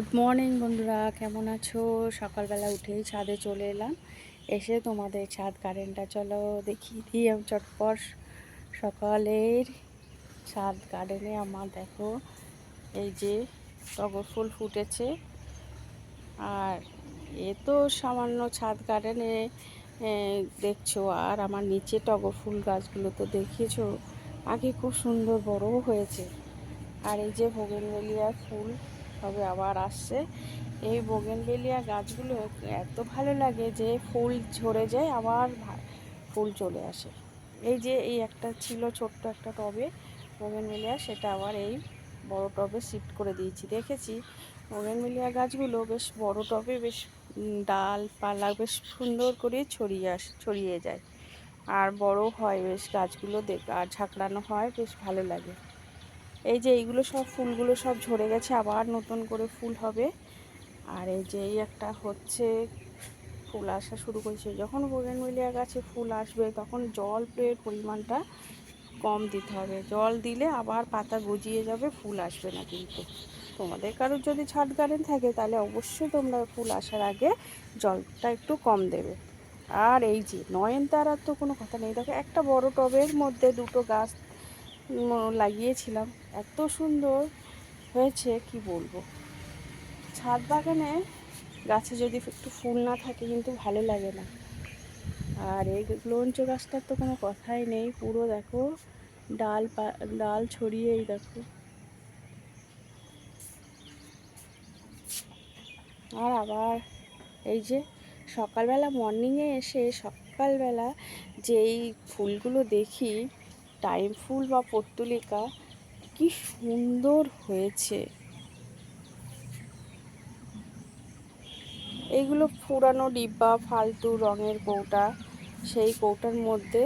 Good morning বন্ধুরা, কেমন আছো? সকালবেলা উঠেই ছাদে চলে এলাম। এসে তোমাদের ছাদ গার্ডেনটা চলো দেখিয়ে দিই আমি চটপট। সকালের ছাদ গার্ডেনে আমার দেখো এই যে টগর ফুল ফুটেছে। আর এ তো সামান্য ছাদ গার্ডেনে দেখছো, আর আমার নিচে টগর ফুল গাছগুলো তো দেখিয়েছো আগে, খুব সুন্দর বড়ও হয়েছে। আর এই যে বোগেনভেলিয়া ফুল সবে আবার আসছে। এই বোগেনভেলিয়া গাছগুলো এত ভালো লাগে যে ফুল ঝরে যায় আবার ফুল চলে আসে। এই যে এই একটা ছিল ছোট্ট একটা টবে বোগেনভেলিয়া, সেটা আবার এই বড় টবে শিফট করে দিয়েছি। দেখেছি বোগেনভেলিয়া গাছগুলো বেশ বড় টবে বেশ ডাল পালা বেশ সুন্দর করে ছড়িয়ে যায়, আর বড় হয় বেশ গাছগুলো, আর ঝাঁকড়ানো হয়, বেশ ভালো লাগে। এই যে এইগুলো সব ফুলগুলো সব ঝরে গেছে, আবার নতুন করে ফুল হবে। আর এই যে এই একটা হচ্ছে ফুল আসা শুরু করেছে। যখন বোগেনভেলিয়া গাছে ফুল আসবে তখন জলের পরিমাণটা কম দিতে হবে। জল দিলে আবার পাতা গজিয়ে যাবে, ফুল আসবে না। কিন্তু তোমাদের কারোর যদি ছাদ গার্ডেন থাকে তাহলে অবশ্যই তোমরা ফুল আসার আগে জলটা একটু কম দেবে। আর এই যে নয়নতারার তো কোনো কথা নেই, দেখো একটা বড় টবের মধ্যে দুটো গাছ লাগিয়েছিলাম, এত সুন্দর হয়েছে কি বলবো। ছাদ বাগানে গাছে যদি একটু ফুল না থাকে কিন্তু ভালো লাগে না। আর এই লঞ্চ গাছটার তো কোনো কথাই নেই, পুরো দেখো ডাল ছড়িয়েই দেখো। আর আবার এই যে সকালবেলা মর্নিংয়ে এসে সকালবেলা যেই ফুলগুলো দেখি, টাইম ফুল বা পর্তুলিকা, কি সুন্দর হয়েছে। এইগুলো পুরানো ডিব্বা, ফালতু রঙের কৌটা, সেই কৌটার মধ্যে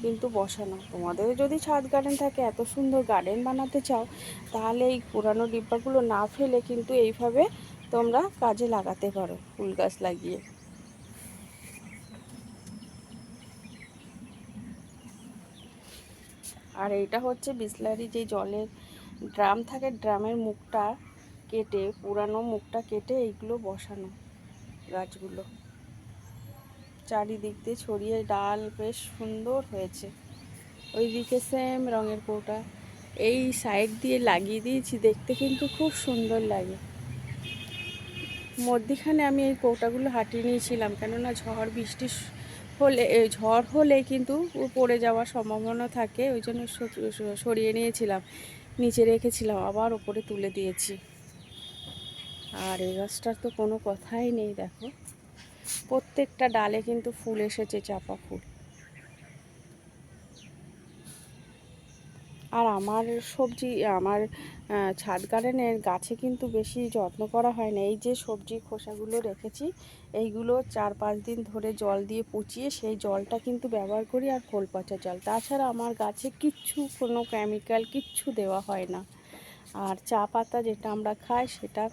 কিন্তু বসানো। তোমাদের যদি ছাদ গার্ডেন থাকে, এত সুন্দর গার্ডেন বানাতে চাও, তাহলে এই পুরানো ডিব্বাগুলো না ফেলে কিন্তু এইভাবে তোমরা কাজে লাগাতে পারো ফুল গাছ লাগিয়ে। আর এইটা হচ্ছে বিসলারি যে জলের ড্রাম থাকে, ড্রামের মুখটা কেটে, পুরানো মুখটা কেটে এইগুলো বসানো গাছগুলো চারিদিক দিয়ে ছড়িয়ে, ডাল বেশ সুন্দর হয়েছে। ওইদিকে সেম রঙের কৌটা এই সাইড দিয়ে লাগিয়ে দিয়েছি, দেখতে কিন্তু খুব সুন্দর লাগে। মধ্যিখানে আমি এই কৌটাগুলো হাঁটিয়ে নিয়েছিলাম, কেননা ঝড় হলে কিন্তু পড়ে যাওয়ার সম্ভাবনা থাকে, ওই জন্য সরিয়ে নিয়েছিলাম, নিচে রেখেছিলাম, আবার ওপরে তুলে দিয়েছি। আর এই গাছটার তো কোনো কথাই নেই, দেখো প্রত্যেকটা ডালে কিন্তু ফুল এসেছে, চাপা ফুল। আর আমার আমার ছাদ গার্ডেনের গাছে কিন্তু বেশি যত্ন করা হয় না। এই যে সবজি খোসাগুলো রেখেছি, এইগুলো 4-5 দিন ধরে জল দিয়ে পচিয়ে সেই জলটা কিন্তু ব্যবহার করি, আর খোল পচা জল। তাছাড়া আমার গাছে কোনো কেমিক্যাল কিচ্ছু দেওয়া হয় না। আর চা পাতা যেটা আমরা খাই সেটা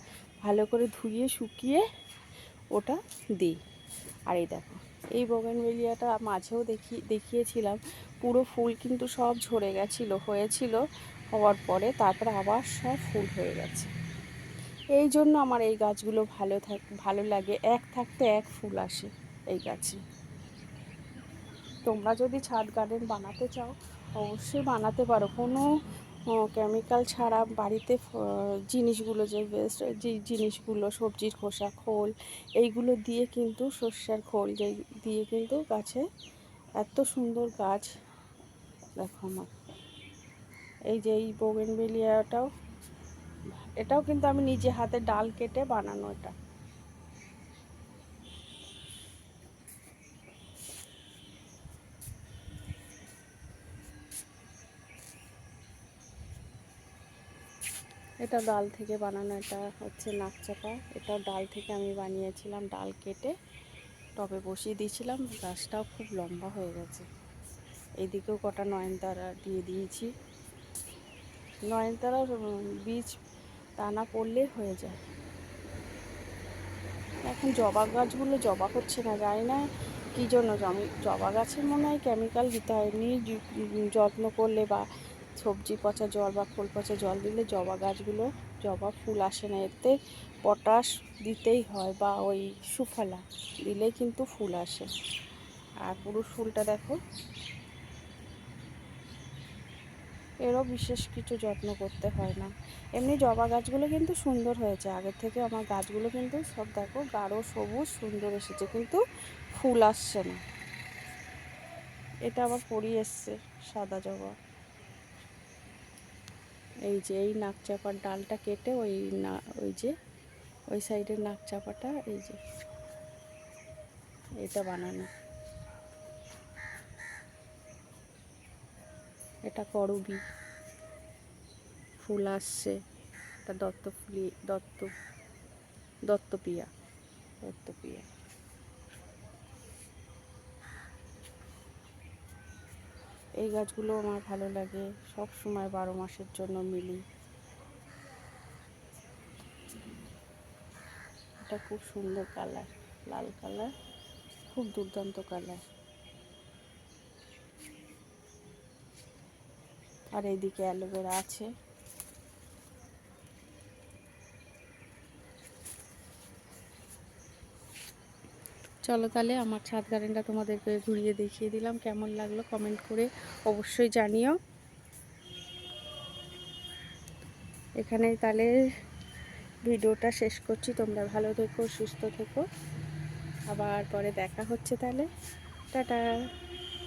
ভালো করে ধুয়ে শুকিয়ে ওটা দিই। আর এই দেখো এই বোগেনভেলিয়াটা মাঝেও দেখিয়েছিলাম, পুরো ফুল কিন্তু সব ঝরে হয়েছিল, হওয়ার পরে তারপরে আবার সব ফুল হয়ে গেছে। এই জন্য আমার এই গাছগুলো ভালো লাগে, এক থাকতে এক ফুল আসে এই গাছে। তোমরা যদি ছাদ গার্ডেন বানাতে চাও অবশ্যই বানাতে পারো, কোনো কেমিক্যাল ছাড়া বাড়িতে জিনিসগুলো, যে বেস্ট যে জিনিসগুলো, সবজির খোসা, খোল, এইগুলো দিয়ে কিন্তু, সর্ষের খোল দিয়ে কিন্তু গাছে এত সুন্দর গাছ। দেখো আমার এই যে এই এটাও কিন্তু আমি নিজে হাতে ডাল কেটে বানানো। এটা ডাল থেকে বানানো, এটা হচ্ছে নাকচাপা, এটাও ডাল থেকে আমি বানিয়েছিলাম, ডাল কেটে টবে বসিয়ে দিয়েছিলাম, গাছটাও খুব লম্বা হয়ে গেছে। এইদিকেও কটা নয়নতারা দিয়ে দিয়েছি। নয়নতারার বীজ দানা পড়লে হয়ে যায়। এখন জবা গাছগুলো জবা হচ্ছে না, জানি না কী জন্য। জবা গাছের মনে হয় কেমিক্যাল দিতে হয়, এমনি যত্ন করলে বা সবজি পচা জল বা খোল পচা জল দিলে জবা গাছগুলো জবা ফুল আসে না। এতে পটাশ দিতেই হয় বা ওই সুফলা দিলেই কিন্তু ফুল আসে। আর পুরুষ ফুলটা দেখো, এরও বিশেষ কিছু যত্ন করতে হয় না। এমনি জবা গাছগুলো কিন্তু সুন্দর হয়েছে, আগের থেকে আমার গাছগুলো কিন্তু সব দেখো গাঢ় সবুজ সুন্দর এসেছে, কিন্তু ফুল আসছে না। এটা আবার পরি এসছে সাদা জবা। এই যে এই নাকচাপার ডালটা কেটে ওই না, ওই যে ওই সাইডের নাকচাপাটা, এই যে এটা বানানো, এটা করবি ফুল আসছে। এটা দত্তপিয়া। এই গাছগুলো আমার ভালো লাগে, সব সময় 12 মাসের জন্য মিলি। এটা খুব সুন্দর কালার, লাল কালার, খুব দুর্দান্ত কালার। আর এইদিকে অ্যালোভেরা আছে। চলো তাহলে আমার ছাদ গার্ডেনটা তোমাদেরকে ঘুরিয়ে দেখিয়ে দিলাম, কেমন লাগলো কমেন্ট করে অবশ্যই জানিও। এখানেই তাহলে ভিডিওটা শেষ করছি। তোমরা ভালো থেকো, সুস্থ থেকো, আবার পরে দেখা হচ্ছে তাহলে। টাটা।